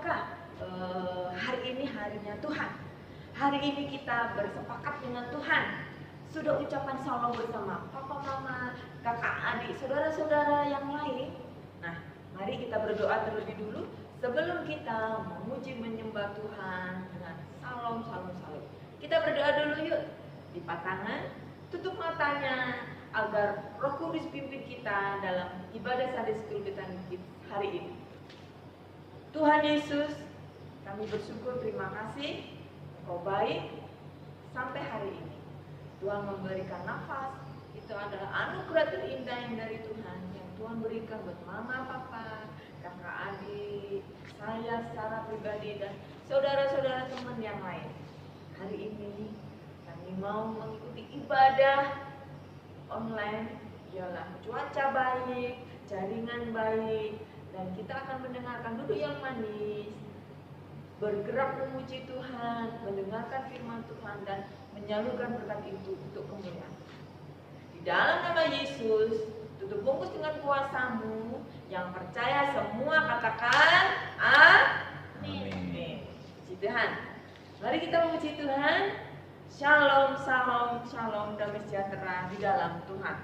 apakah hari ini harinya Tuhan? Hari ini kita bersepakat dengan Tuhan. Sudah ucapan salam bersama papa, mama, kakak, adik, saudara-saudara yang lain. Nah, mari kita berdoa terlebih dulu sebelum kita memuji menyembah Tuhan dengan salam. Kita berdoa dulu yuk. Lipat tangan, tutup matanya agar Roh Kudus pimpin kita dalam ibadah Sunday School kita hari ini. Tuhan Yesus, kami bersyukur, terima kasih Kau baik sampai hari ini. Tuhan memberikan nafas, itu adalah anugerah terindah yang dari Tuhan yang Tuhan berikan buat mama, papa, kakak, adik, saya secara pribadi dan saudara-saudara teman yang lain. Hari ini kami mau mengikuti ibadah online, ialah cuaca baik, jaringan baik, dan kita akan mendengarkan duduk yang manis, bergerak memuji Tuhan, mendengarkan firman Tuhan dan menyalurkan berkat itu untuk kemuliaan. Di dalam nama Yesus, tutup bungkus dengan kuasa-Mu, yang percaya semua katakan amin. Puji Tuhan. Mari kita memuji Tuhan. Shalom, shalom, shalom, damai sejahtera di dalam Tuhan.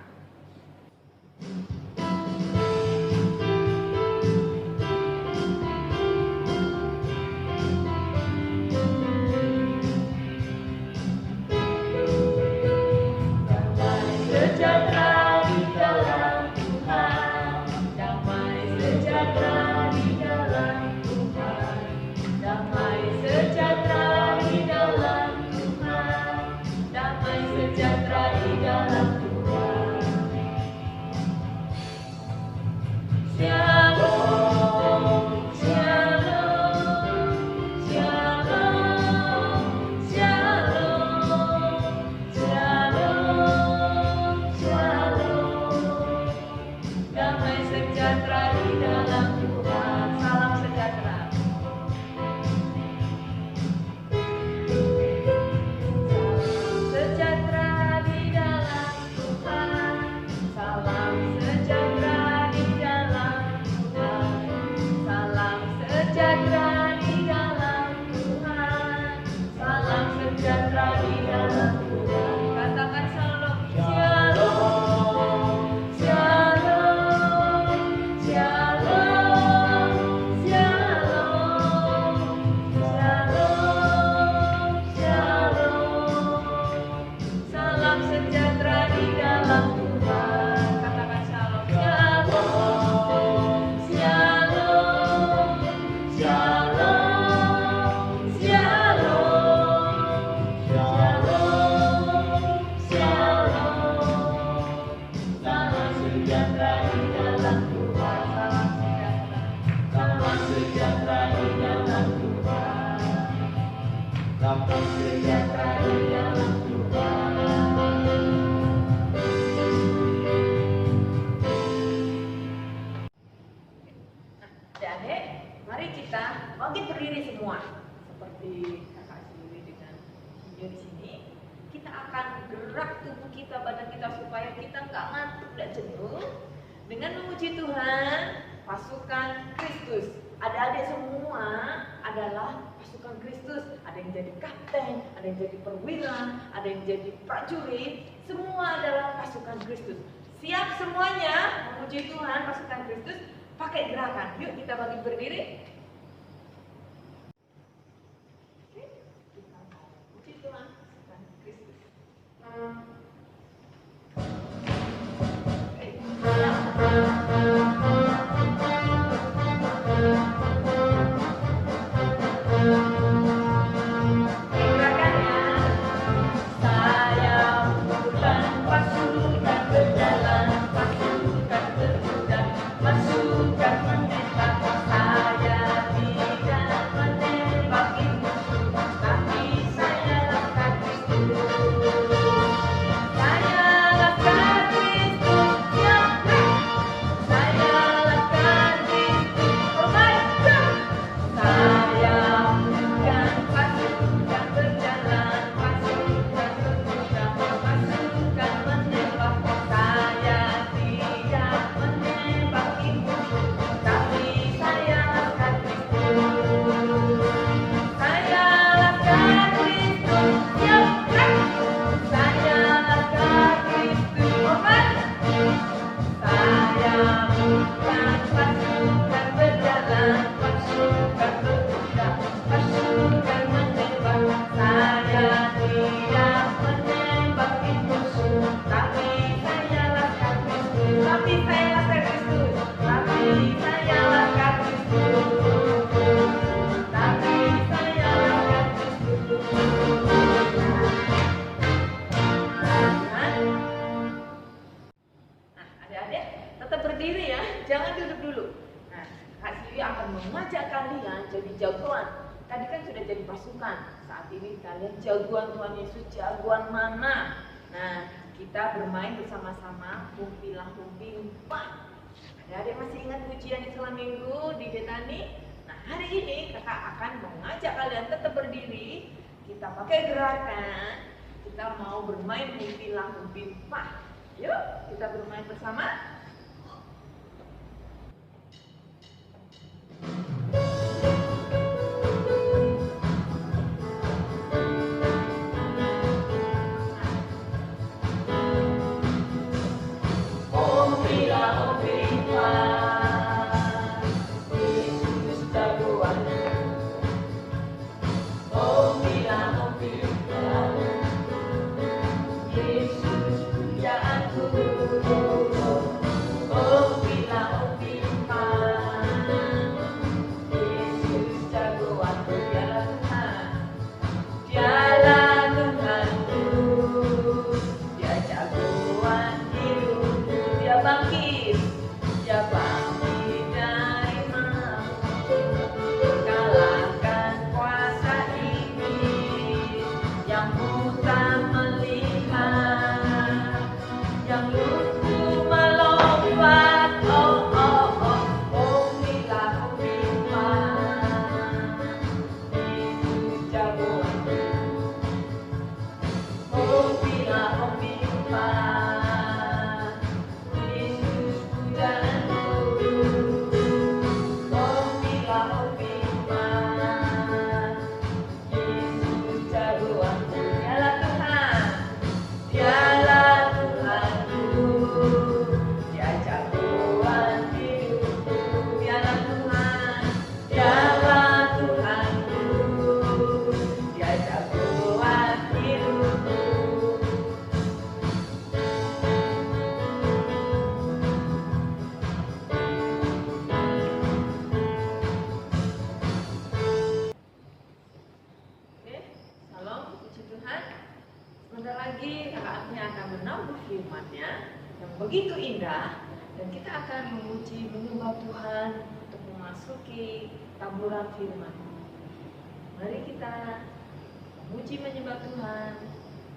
Prajurit, semua adalah pasukan Kristus. Siap semuanya memuji Tuhan, pasukan Kristus, pakai gerakan. Yuk kita bagi berdiri. Oke, kita memuji Tuhan, pasukan Kristus. tadi kan sudah jadi pasukan. Saat ini kalian jagoan Tuhan Yesus, jagoan mana? Nah, kita bermain bersama-sama humpilah humpimpa. Adik-adik masih ingat pujian di sekolah minggu di Betani? Nah, hari ini kakak akan mengajak kalian tetap berdiri. Kita pakai gerakan. Kita mau bermain humpilah humpimpa. Yuk, kita bermain bersama. Sebentar lagi kakaknya akan menambah firman-Nya yang begitu indah, dan kita akan memuji menyembah Tuhan untuk memasuki taburan firman. Mari kita memuji menyembah Tuhan.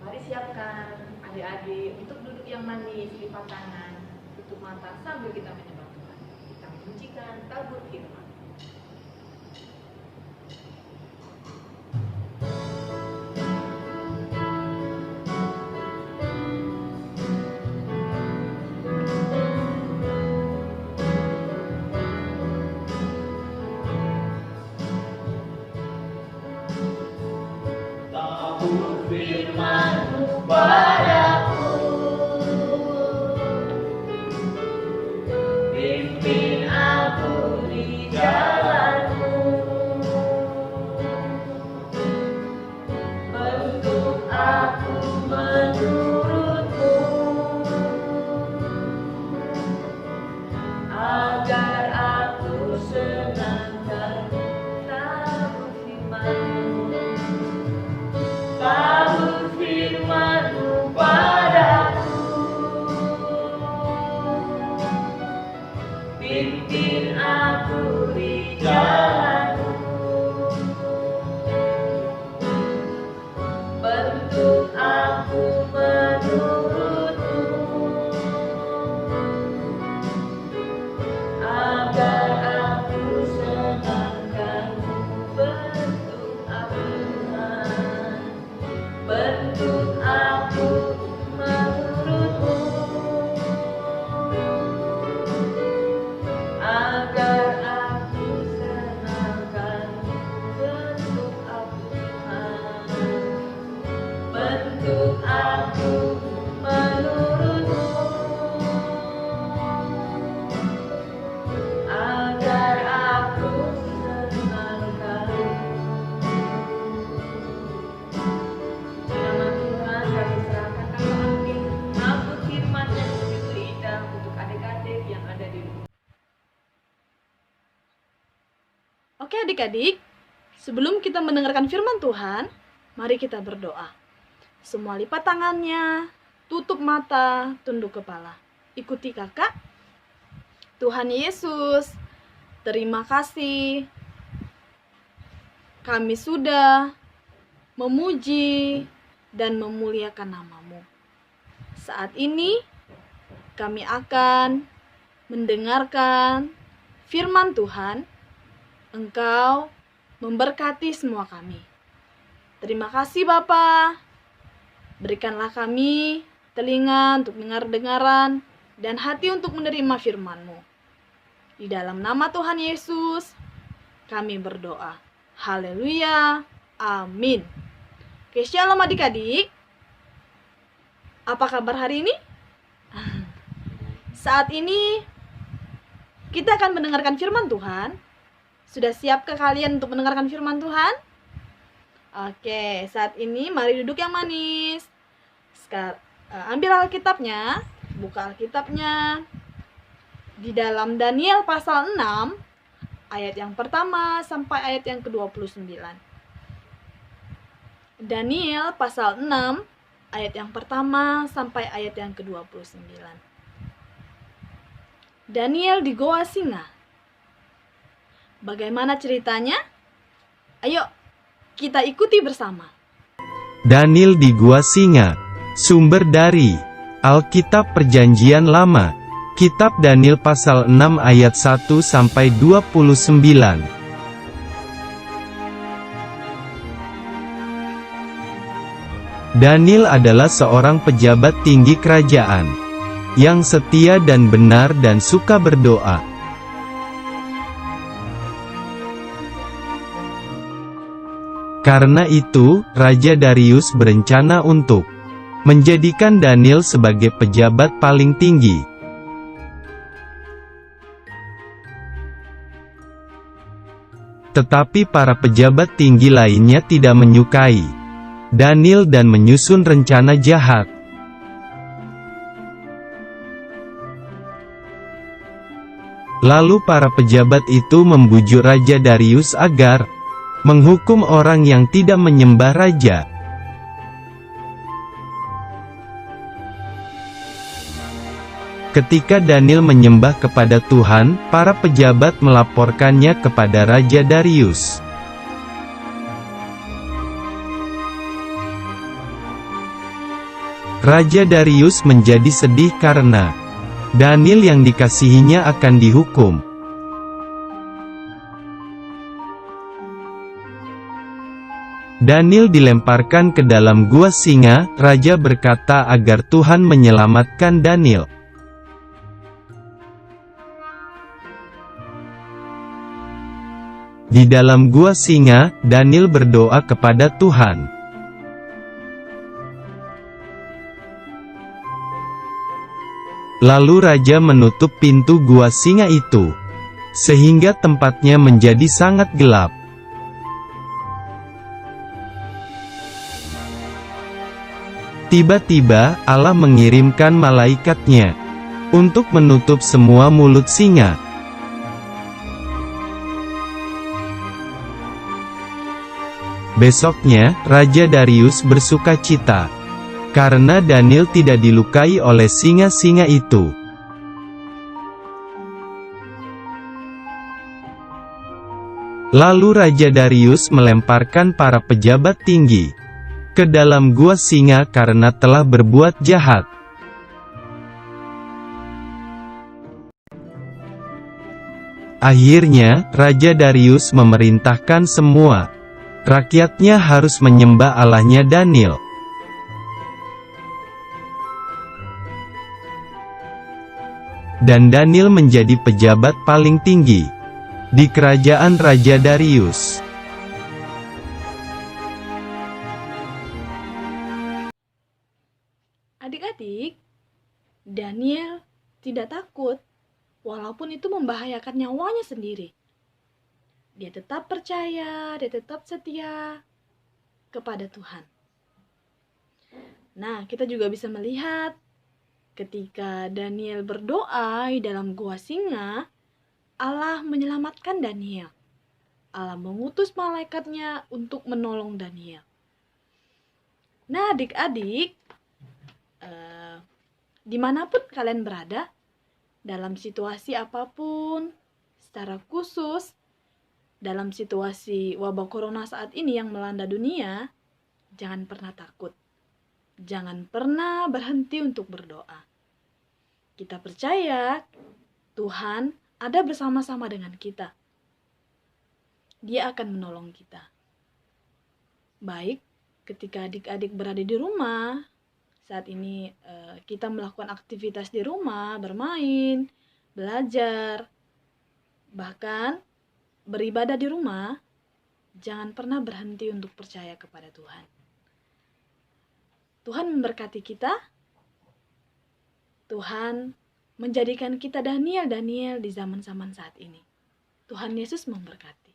Mari siapkan adik-adik untuk duduk yang manis, lipat tangan, tutup mata sambil kita menyembah Tuhan. Kita memujikan tabur firman. Firman-Mu padaku, pimpin aku di jalan-Mu, bentuk aku menurut-Mu, agar aku senangkan tabur firman-Mu. Tabur firman-Mu padaku, pimpin aku di jalan-Mu, bentuk aku menurut-Mu, agar aku senangkan bentuk aku. Bentuk aku menurut-Mu, agar aku senangkan bentuk aku Tuhan. Bentuk aku menurut-Mu, agar aku senangkan. Oke adik-adik, sebelum kita mendengarkan firman Tuhan, mari kita berdoa. Semua lipat tangannya, tutup mata, tunduk kepala. Ikuti kakak. Tuhan Yesus, terima kasih kami sudah memuji dan memuliakan nama-Mu. Saat ini kami akan mendengarkan firman Tuhan. Engkau memberkati semua kami. Terima kasih Bapa. Berikanlah kami telinga untuk dengar-dengaran dan hati untuk menerima firman-Mu. Di dalam nama Tuhan Yesus, kami berdoa. Haleluya. Amin. Oke, shalom adik-adik. Apa kabar hari ini? Saat ini kita akan mendengarkan firman Tuhan. Sudah siapkah kalian untuk mendengarkan firman Tuhan? Oke, saat ini mari duduk yang manis. Sekarang ambil Alkitabnya, buka Alkitabnya di dalam Daniel pasal 6 ayat yang pertama sampai ayat yang ke-29. Daniel pasal 6 ayat yang pertama sampai ayat yang ke-29. Daniel di Goa Singa. Bagaimana ceritanya? Ayo kita ikuti bersama. Daniel di Gua Singa. Sumber dari Alkitab Perjanjian Lama. Kitab Daniel pasal 6 ayat 1 sampai 29. Daniel adalah seorang pejabat tinggi kerajaan yang setia dan benar dan suka berdoa. Karena itu, Raja Darius berencana untuk menjadikan Daniel sebagai pejabat paling tinggi. Tetapi para pejabat tinggi lainnya tidak menyukai Daniel dan menyusun rencana jahat. Lalu para pejabat itu membujuk Raja Darius agar menghukum orang yang tidak menyembah raja. Ketika Daniel menyembah kepada Tuhan, para pejabat melaporkannya kepada Raja Darius. Raja Darius menjadi sedih karena Daniel yang dikasihinya akan dihukum. Daniel dilemparkan ke dalam gua singa. Raja berkata agar Tuhan menyelamatkan Daniel. Di dalam gua singa, Daniel berdoa kepada Tuhan. Lalu raja menutup pintu gua singa itu, sehingga tempatnya menjadi sangat gelap. Tiba-tiba, Allah mengirimkan malaikatnya untuk menutup semua mulut singa. Besoknya, Raja Darius bersukacita karena Daniel tidak dilukai oleh singa-singa itu. Lalu Raja Darius melemparkan para pejabat tinggi ke dalam gua singa karena telah berbuat jahat. Akhirnya, Raja Darius memerintahkan semua rakyatnya harus menyembah Allahnya Daniel. Dan Daniel menjadi pejabat paling tinggi di kerajaan Raja Darius. Adik-adik, Daniel tidak takut, walaupun itu membahayakan nyawanya sendiri. Dia tetap percaya, dia tetap setia kepada Tuhan. Nah, kita juga bisa melihat ketika Daniel berdoa di dalam gua singa, Allah menyelamatkan Daniel. Allah mengutus malaikatnya untuk menolong Daniel. Nah, adik-adik, dimanapun kalian berada, dalam situasi apapun, secara khusus, dalam situasi wabah corona saat ini yang melanda dunia, jangan pernah takut. Jangan pernah berhenti untuk berdoa. Kita percaya Tuhan ada bersama-sama dengan kita. Dia akan menolong kita. Baik ketika adik-adik berada di rumah, saat ini kita melakukan aktivitas di rumah, bermain, belajar, bahkan beribadah di rumah, jangan pernah berhenti untuk percaya kepada Tuhan. Tuhan memberkati kita. Tuhan menjadikan kita Daniel di zaman-zaman saat ini. Tuhan Yesus memberkati.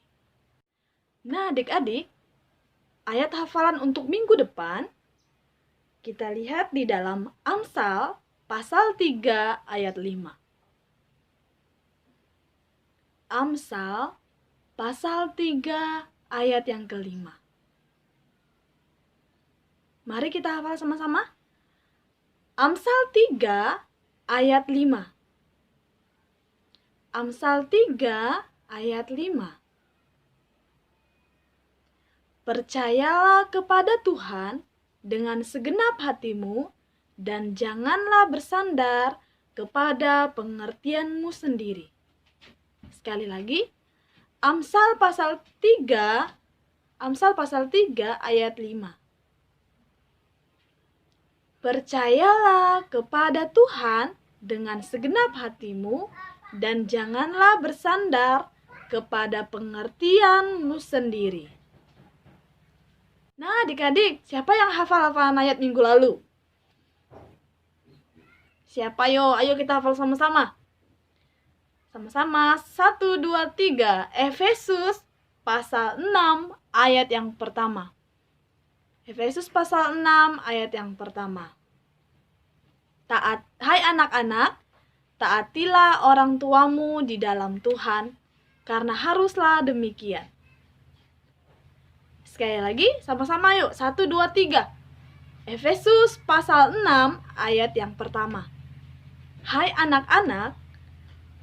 Nah, adik-adik, ayat hafalan untuk minggu depan kita lihat di dalam Amsal pasal 3 ayat 5. Amsal pasal 3 ayat yang kelima. Mari kita hafal sama-sama. Amsal 3 ayat 5. Amsal 3 ayat 5. Percayalah kepada Tuhan dengan segenap hatimu dan janganlah bersandar kepada pengertianmu sendiri. Sekali lagi, Amsal pasal 3 ayat 5. Percayalah kepada Tuhan dengan segenap hatimu dan janganlah bersandar kepada pengertianmu sendiri. Nah, adik-adik, siapa yang hafal-hafalan ayat minggu lalu? Siapa yo? Ayo kita hafal sama-sama. Sama-sama, 1, 2, 3. Efesus pasal 6 ayat yang pertama. Efesus pasal 6 ayat yang pertama. Hai anak-anak, taatilah orang tuamu di dalam Tuhan, karena haruslah demikian. Sekali lagi, sama-sama yuk. 1, 2, 3. Efesus pasal 6 ayat yang pertama. Hai anak-anak,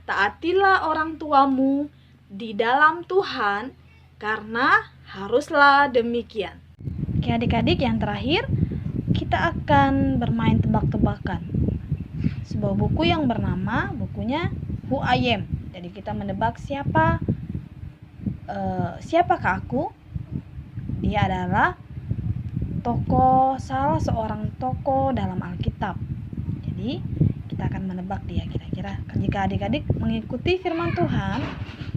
taatilah orang tuamu di dalam Tuhan, karena haruslah demikian. Oke adik-adik, yang terakhir kita akan bermain tebak-tebakan. Sebuah buku yang bernama bukunya Who I Am. Jadi kita menebak siapakah aku? Dia adalah salah seorang tokoh dalam Alkitab. Jadi kita akan menebak dia kira-kira. Jika adik-adik mengikuti firman Tuhan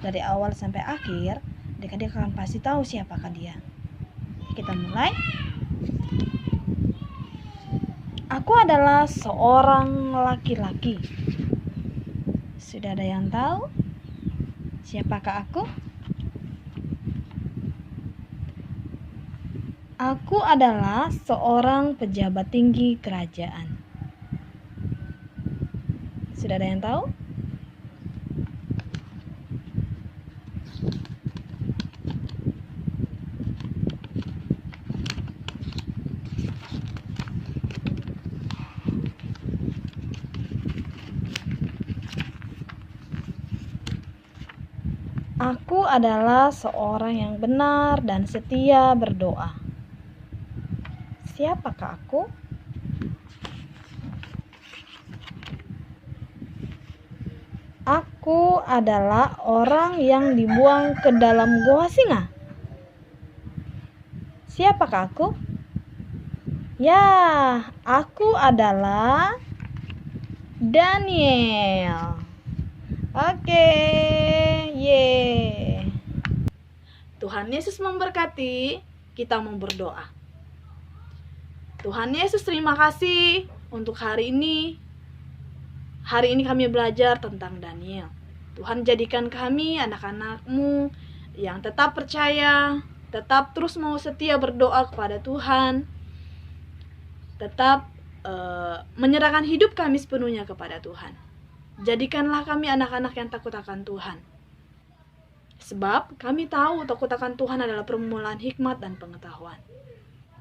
dari awal sampai akhir, adik-adik akan pasti tahu siapakah dia. Kita mulai. Aku adalah seorang laki-laki. Sudah ada yang tahu siapakah aku? Aku adalah seorang pejabat tinggi kerajaan. Sudah ada yang tahu? Aku adalah seorang yang benar dan setia berdoa. Siapakah aku? Aku adalah orang yang dibuang ke dalam gua singa. Siapakah aku? Ya, aku adalah Daniel. Oke, ye. Tuhan Yesus memberkati. Kita mau berdoa. Tuhan Yesus, terima kasih untuk hari ini. Hari ini kami belajar tentang Daniel. Tuhan, jadikan kami anak-anak-Mu yang tetap percaya, tetap terus mau setia berdoa kepada Tuhan, tetap menyerahkan hidup kami sepenuhnya kepada Tuhan. Jadikanlah kami anak-anak yang takut akan Tuhan. Sebab kami tahu takut akan Tuhan adalah permulaan hikmat dan pengetahuan.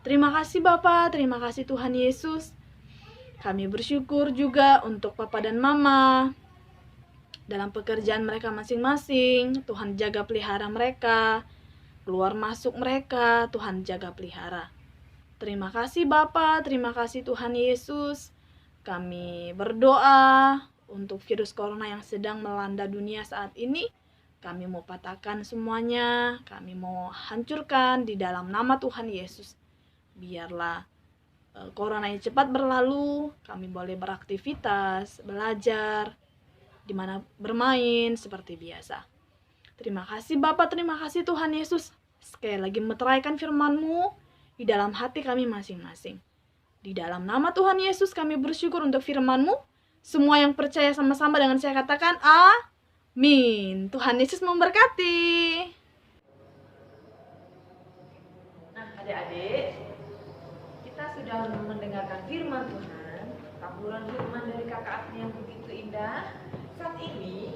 Terima kasih Bapa, terima kasih Tuhan Yesus. Kami bersyukur juga untuk Papa dan Mama. dalam pekerjaan mereka masing-masing. Tuhan jaga pelihara mereka, keluar masuk mereka, Tuhan jaga pelihara. Terima kasih Bapa, terima kasih Tuhan Yesus. Kami berdoa untuk virus corona yang sedang melanda dunia saat ini. Kami mau patahkan semuanya, kami mau hancurkan di dalam nama Tuhan Yesus. Biarlah corona ini cepat berlalu, kami boleh beraktivitas, belajar, di mana bermain seperti biasa. Terima kasih Bapa, terima kasih Tuhan Yesus. Sekali lagi meteraikan firman-Mu di dalam hati kami masing-masing. Di dalam nama Tuhan Yesus kami bersyukur untuk firman-Mu. Semua yang percaya sama-sama dengan saya katakan amin. Tuhan Yesus memberkati. Nah, adik-adik, kita sudah mendengarkan firman Tuhan, taburan firman dari Kakak Agni yang begitu indah. Saat ini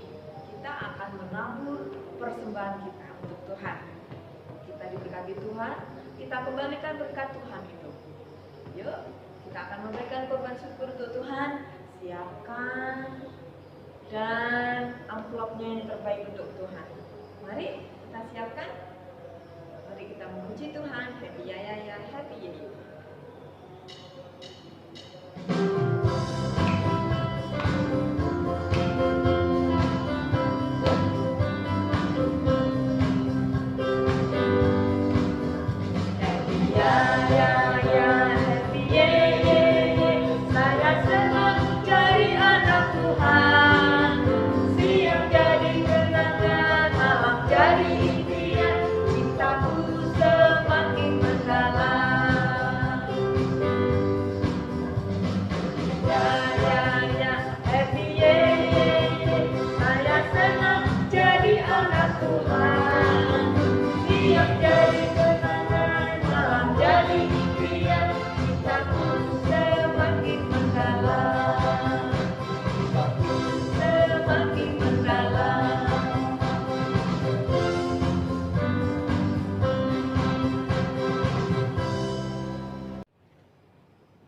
kita akan menabur persembahan kita untuk Tuhan. Kita diberkati Tuhan, kita kembalikan berkat Tuhan itu. Yuk, kita akan memberikan korban syukur untuk Tuhan. Siapkan dan amplopnya yang terbaik untuk Tuhan. Mari kita siapkan. Mari kita memuji Tuhan. Happy ya ya ya, happy ya.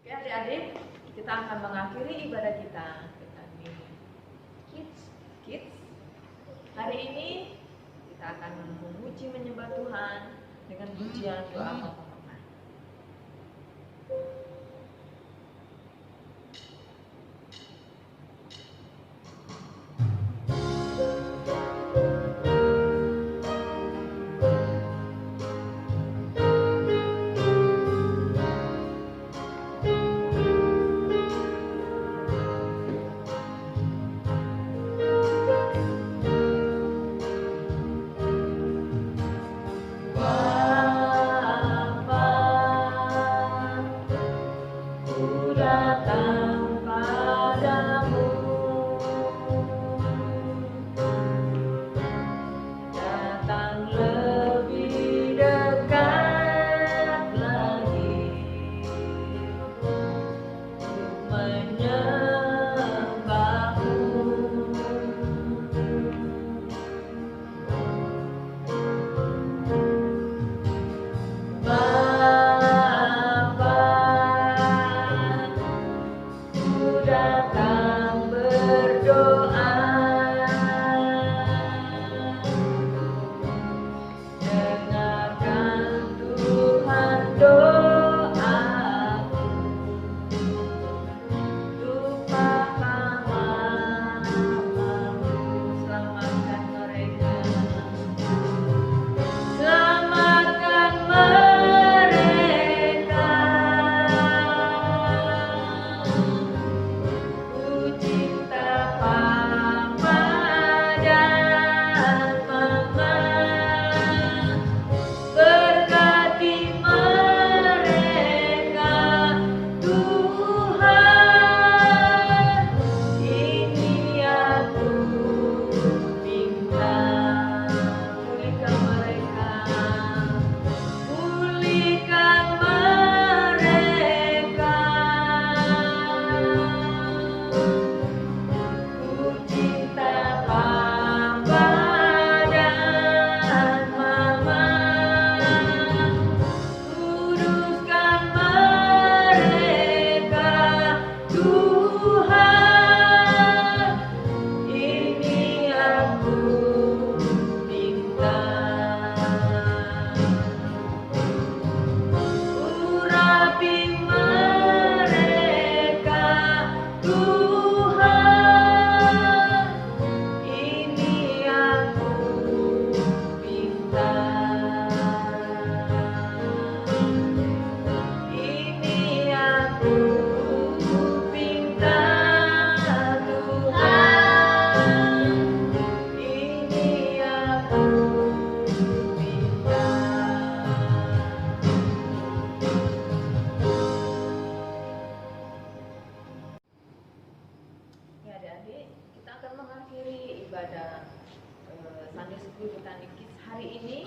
Adik-adik, kita akan mengakhiri ibadah kita dengan kids. Hari ini kita akan memuji menyembah Tuhan dengan pujian doa penghormatan. Ku cinta Tuhan, ini aku minta. Ini aku minta, Tuhan. Ini aku minta. Ya adik-adik, kita akan mengakhiri ibadah Sunday School Botanic Kids hari ini.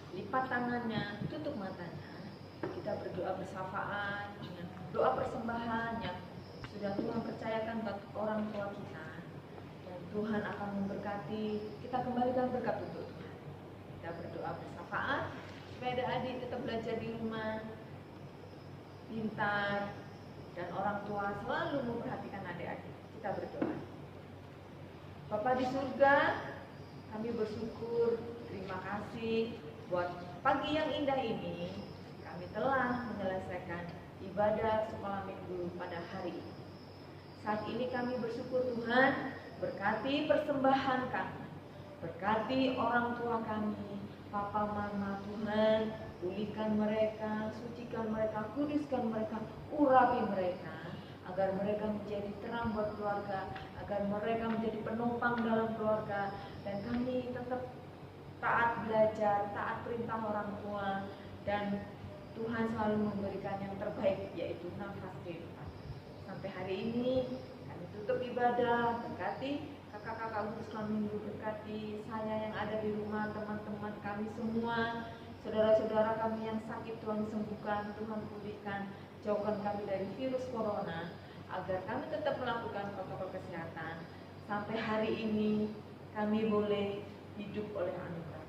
Lipat tangannya, tutup matanya. Kita berdoa bersafaan dengan doa persembahan yang sudah Tuhan percayakan buat orang tua kita. Dan Tuhan akan memberkati, kita kembalikan berkat untuk Tuhan. Kita berdoa bersafaan supaya adik-adik tetap belajar di rumah, pintar, dan orang tua selalu memperhatikan adik-adik. Kita berdoa. Bapa di surga, kami bersyukur, terima kasih buat pagi yang indah ini. Kami telah menyelesaikan ibadah sekolah minggu pada hari ini. Saat ini kami bersyukur Tuhan, berkati persembahan kami, berkati orang tua kami, papa mama Tuhan, pulihkan mereka, sucikan mereka, kuduskan mereka, urapi mereka, agar mereka menjadi terang buat keluarga, agar mereka menjadi penopang dalam keluarga, dan kami tetap taat belajar, taat perintah orang tua, dan Tuhan selalu memberikan yang terbaik, yaitu nafas kehidupan. Sampai hari ini kami tutup ibadah, berkati kakak-kakak guru sekolah minggu, berkati saya yang ada di rumah, teman-teman kami semua, saudara-saudara kami yang sakit Tuhan sembuhkan, Tuhan pulihkan, jauhkan kami dari virus corona, agar kami tetap melakukan protokol kesehatan. Sampai hari ini kami boleh hidup oleh anugerah.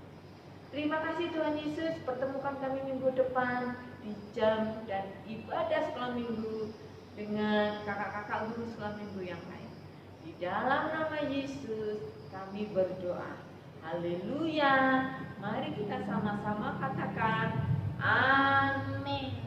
Terima kasih Tuhan Yesus, pertemukan kami minggu depan di jam dan ibadah sekolah minggu dengan kakak-kakak guru sekolah minggu yang lain. Di dalam nama Yesus kami berdoa. Haleluya. Mari kita sama-sama katakan amin.